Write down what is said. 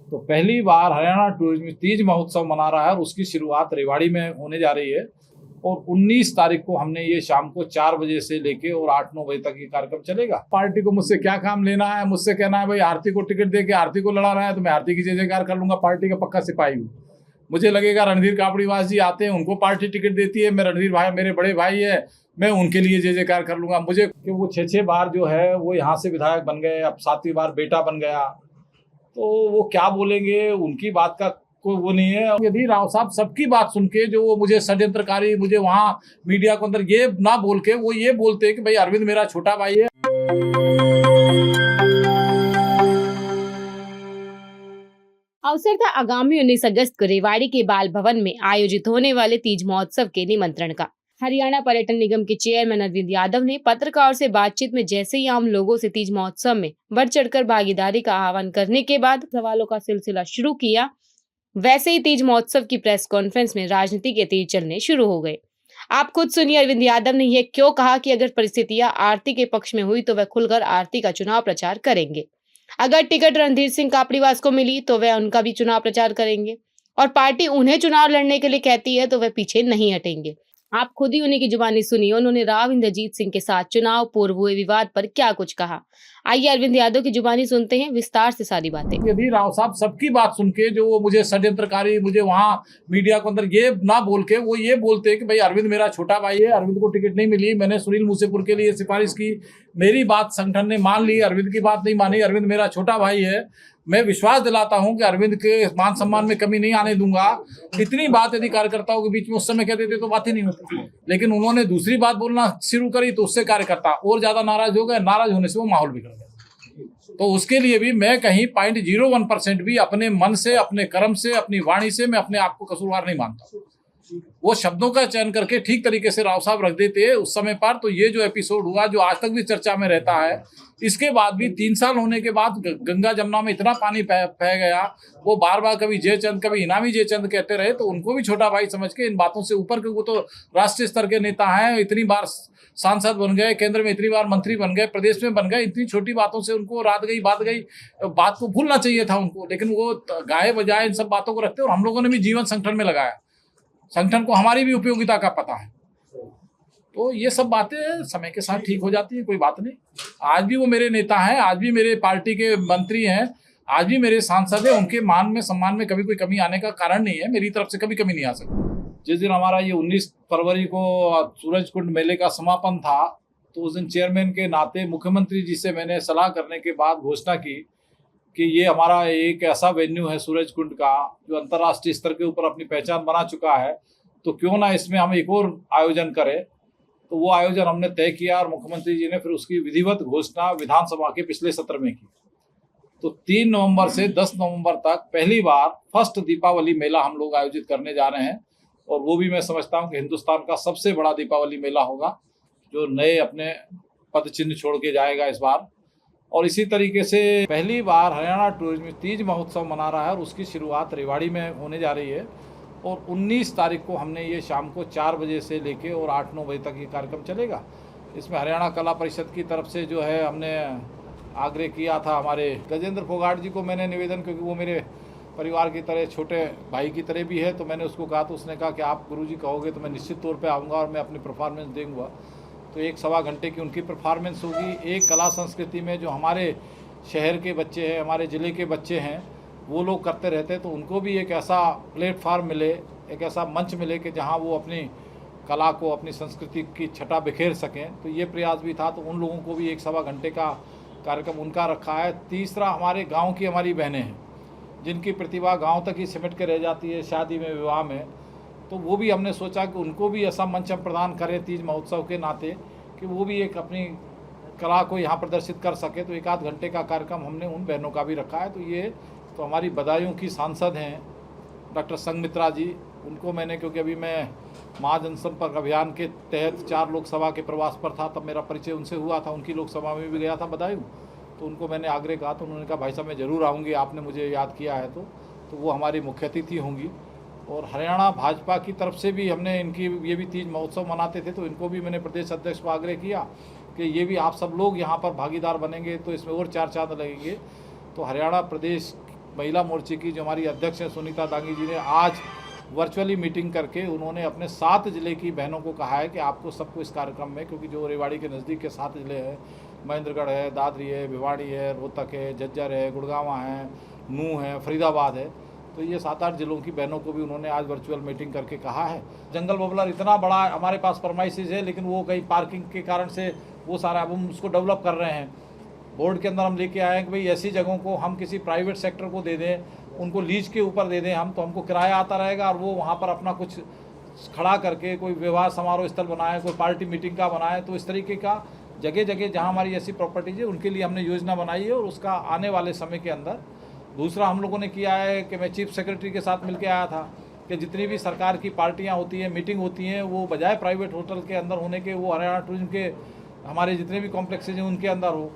तो पहली बार हरियाणा टूरिज्म तीज महोत्सव मना रहा है और उसकी शुरुआत रेवाड़ी में होने जा रही है। और 19 तारीख को हमने ये शाम को 4 बजे से लेके और 8-9 बजे तक ये कार्यक्रम चलेगा। पार्टी को मुझसे क्या काम लेना है, मुझसे कहना है भाई आरती को टिकट दे के आरती को लड़ा रहा है तो मैं आरती की जय जयकार कर लूंगा, पार्टी का पक्का सिपाही हूँ। मुझे लगेगा रणधीर कापड़ीवास जी आते हैं, उनको पार्टी टिकट देती है, मैं रणधीर भाई मेरे बड़े भाई है, मैं उनके लिए जय जयकार कर लूंगा। मुझे कि वो 6-6 बार जो है वो यहाँ से विधायक बन गए, अब 7वीं बार बेटा बन गया, तो वो क्या बोलेंगे, उनकी बात का कोई वो नहीं है। यदि राव साहब सबकी बात सुन के जो वो मुझे षड्यंत्रकारी, मुझे वहाँ मीडिया के अंदर ये ना बोल के वो ये बोलते कि भाई अरविंद मेरा छोटा भाई है। अवसर था आगामी 19 अगस्त को रेवाड़ी के बाल भवन में आयोजित होने वाले तीज महोत्सव के निमंत्रण का। हरियाणा पर्यटन निगम के चेयरमैन अरविंद यादव ने पत्रकारों से बातचीत में जैसे ही आम लोगों से तीज महोत्सव में बढ़ चढ़कर भागीदारी का आह्वान करने के बाद सवालों का सिलसिला शुरू किया, वैसे ही तीज महोत्सव की प्रेस कॉन्फ्रेंस में राजनीति के तीर चलने शुरू हो गए। आप खुद सुनिए अरविंद यादव ने यह क्यों कहा कि अगर परिस्थितियां आरती के पक्ष में हुई तो वह खुलकर आरती का चुनाव प्रचार करेंगे। अगर टिकट रणधीर सिंह कापड़ीवास को मिली तो वह उनका भी चुनाव प्रचार करेंगे, और पार्टी उन्हें चुनाव लड़ने के लिए कहती है तो वह पीछे नहीं हटेंगे। आप खुद ही उन्हीं की जुबानी सुनिए, उन्होंने राव इंद्रजीत सिंह के साथ चुनाव पूर्व हुए विवाद पर क्या कुछ कहा। आइए अरविंद यादव की जुबानी सुनते हैं विस्तार से सारी बातें। यदि राव साहब सबकी बात सुन के जो वो मुझे षड्यंत्रकारी, मुझे वहाँ मीडिया के अंदर ये ना बोल के वो ये बोलते कि भाई अरविंद मेरा छोटा भाई है, अरविंद को टिकट नहीं मिली, मैंने सुनील मूसेपुर के लिए सिफारिश की, मेरी बात संगठन ने मान ली, अरविंद की बात नहीं मानी, अरविंद मेरा छोटा भाई है, मैं विश्वास दिलाता हूं कि अरविंद के मान सम्मान में कमी नहीं आने दूंगा। इतनी बात यदि कार्यकर्ताओं के बीच में उस समय कहते थे तो बात ही नहीं होती, लेकिन उन्होंने दूसरी बात बोलना शुरू करी तो उससे कार्यकर्ता और ज्यादा नाराज हो गए, नाराज होने से वो माहौल बिगड़ गया। तो उसके लिए भी मैं कहीं 0.01% भी अपने मन से, अपने कर्म से, अपनी वाणी से मैं अपने आप को कसूरवार नहीं मानता। वो शब्दों का चयन करके ठीक तरीके से राव साहब रख देते उस समय पर, तो ये जो एपिसोड हुआ जो आज तक भी चर्चा में रहता है, इसके बाद भी 3 साल होने के बाद गंगा जमुना में इतना पानी बह गया, वो बार बार कभी जयचंद कभी इनामी जयचंद कहते रहे, तो उनको भी छोटा भाई समझ के इन बातों से ऊपर के वो तो राष्ट्रीय स्तर के नेता हैं, इतनी बार सांसद बन गए, केंद्र में इतनी बार मंत्री बन गए, प्रदेश में बन गए, इतनी छोटी बातों से उनको रात गई बात को भूलना चाहिए था उनको, लेकिन वो गाये बजाय इन सब बातों को रखते। और हम लोगों ने भी जीवन संगठन में लगाया, संगठन को हमारी भी उपयोगिता का पता है, तो ये सब बातें समय के साथ ठीक हो जाती है, कोई बात नहीं। आज भी वो मेरे नेता हैं, आज भी मेरे पार्टी के मंत्री हैं, आज भी मेरे सांसद हैं, उनके मान में सम्मान में कभी कोई कमी आने का कारण नहीं है, मेरी तरफ से कभी कमी नहीं आ सकती। जिस दिन हमारा ये 19 फरवरी को सूरजकुंड मेले का समापन था, तो उस दिन चेयरमैन के नाते मुख्यमंत्री जी से मैंने सलाह करने के बाद घोषणा की कि ये हमारा एक ऐसा वेन्यू है सूरजकुंड का जो अंतर्राष्ट्रीय स्तर के ऊपर अपनी पहचान बना चुका है, तो क्यों ना इसमें हम एक और आयोजन करें। तो वो आयोजन हमने तय किया और मुख्यमंत्री जी ने फिर उसकी विधिवत घोषणा विधानसभा के पिछले सत्र में की। तो 3 नवंबर से 10 नवंबर तक पहली बार फर्स्ट दीपावली मेला हम लोग आयोजित करने जा रहे हैं, और वो भी मैं समझता हूँ कि हिंदुस्तान का सबसे बड़ा दीपावली मेला होगा, जो नए अपने पद चिन्ह छोड़ के जाएगा इस बार। और इसी तरीके से पहली बार हरियाणा टूरिज्म तीज महोत्सव मना रहा है और उसकी शुरुआत रेवाड़ी में होने जा रही है। और 19 तारीख को हमने ये शाम को 4 बजे से लेके और 8-9 बजे तक ये कार्यक्रम चलेगा। इसमें हरियाणा कला परिषद की तरफ से जो है हमने आग्रह किया था, हमारे गजेंद्र फोगाट जी को मैंने निवेदन, क्योंकि वो मेरे परिवार की तरह छोटे भाई की तरह भी है, तो मैंने उसको कहा, तो उसने कहा कि आप गुरुजी कहोगे तो मैं निश्चित तौर पे आऊँगा और मैं अपनी परफॉर्मेंस दूँगा। तो 1-1.25 घंटे की उनकी परफॉर्मेंस होगी। एक कला संस्कृति में जो हमारे शहर के बच्चे हैं, हमारे ज़िले के बच्चे हैं, वो लोग करते रहते हैं, तो उनको भी एक ऐसा प्लेटफार्म मिले, एक ऐसा मंच मिले कि जहाँ वो अपनी कला को, अपनी संस्कृति की छटा बिखेर सकें। तो ये प्रयास भी था, तो उन लोगों को भी 1-1.25 घंटे का कार्यक्रम उनका रखा है। तीसरा, हमारे गाँव की हमारी बहनें हैं जिनकी प्रतिभा गांव तक ही सिमट के रह जाती है शादी में, विवाह में, तो वो भी हमने सोचा कि उनको भी ऐसा मंच हम प्रदान करें तीज महोत्सव के नाते कि वो भी एक अपनी कला को यहाँ प्रदर्शित कर सके। तो 1-8 घंटे का कार्यक्रम हमने उन बहनों का भी रखा है। तो ये तो हमारी बदायूं की सांसद हैं डॉक्टर संघमित्रा जी, उनको मैंने, क्योंकि अभी मैं महाजनसंपर्क अभियान के तहत 4 लोकसभा के प्रवास पर था, तब मेरा परिचय उनसे हुआ था, उनकी लोकसभा में भी गया था बदायूं, तो उनको मैंने आग्रह कहा, तो उन्होंने कहा भाई साहब मैं ज़रूर आऊँगी, आपने मुझे याद किया है। तो वो हमारी मुख्य अतिथि होंगी। और हरियाणा भाजपा की तरफ से भी हमने इनकी, ये भी तीज महोत्सव मनाते थे, तो इनको भी मैंने प्रदेश अध्यक्ष को आग्रह किया कि ये भी आप सब लोग यहाँ पर भागीदार बनेंगे तो इसमें और 4 चांद लगेंगे। तो हरियाणा प्रदेश महिला मोर्चे की जो हमारी अध्यक्ष हैं सुनीता दांगी जी ने आज वर्चुअली मीटिंग करके उन्होंने अपने 7 ज़िले की बहनों को कहा है कि आपको सबको इस कार्यक्रम में, क्योंकि जो रेवाड़ी के नज़दीक के 7 ज़िले हैं, महेंद्रगढ़ है, दादरी है, भिवाड़ी है, रोहतक है, झज्जर है, गुड़गांव है, नूंह है, फरीदाबाद है, तो ये 7-8 ज़िलों की बहनों को भी उन्होंने आज वर्चुअल मीटिंग करके कहा है। जंगल बबलर इतना बड़ा हमारे पास परमाइसिस है, लेकिन वो कहीं पार्किंग के कारण से वो सारा अब हम उसको डेवलप कर रहे हैं। बोर्ड के अंदर हम लेके आए हैं कि भाई ऐसी जगहों को हम किसी प्राइवेट सेक्टर को दे दें, उनको लीज के ऊपर दे दें हम, तो हमको किराया आता रहेगा और वो वहाँ पर अपना कुछ खड़ा करके कोई विवाह समारोह स्थल बनाए, कोई पार्टी मीटिंग का बनाए। तो इस तरीके का जगह जगह जहाँ हमारी ऐसी प्रॉपर्टीज है उनके लिए हमने योजना बनाई है और उसका आने वाले समय के अंदर दूसरा हम लोगों ने किया है कि मैं चीफ सेक्रेटरी के साथ मिलकर आया था कि जितनी भी सरकार की पार्टियाँ होती हैं, मीटिंग होती हैं, वो बजाय प्राइवेट होटल के अंदर होने के वो हरियाणा टूरिज्म के हमारे जितने भी कॉम्प्लेक्सेज हैं उनके अंदर हो।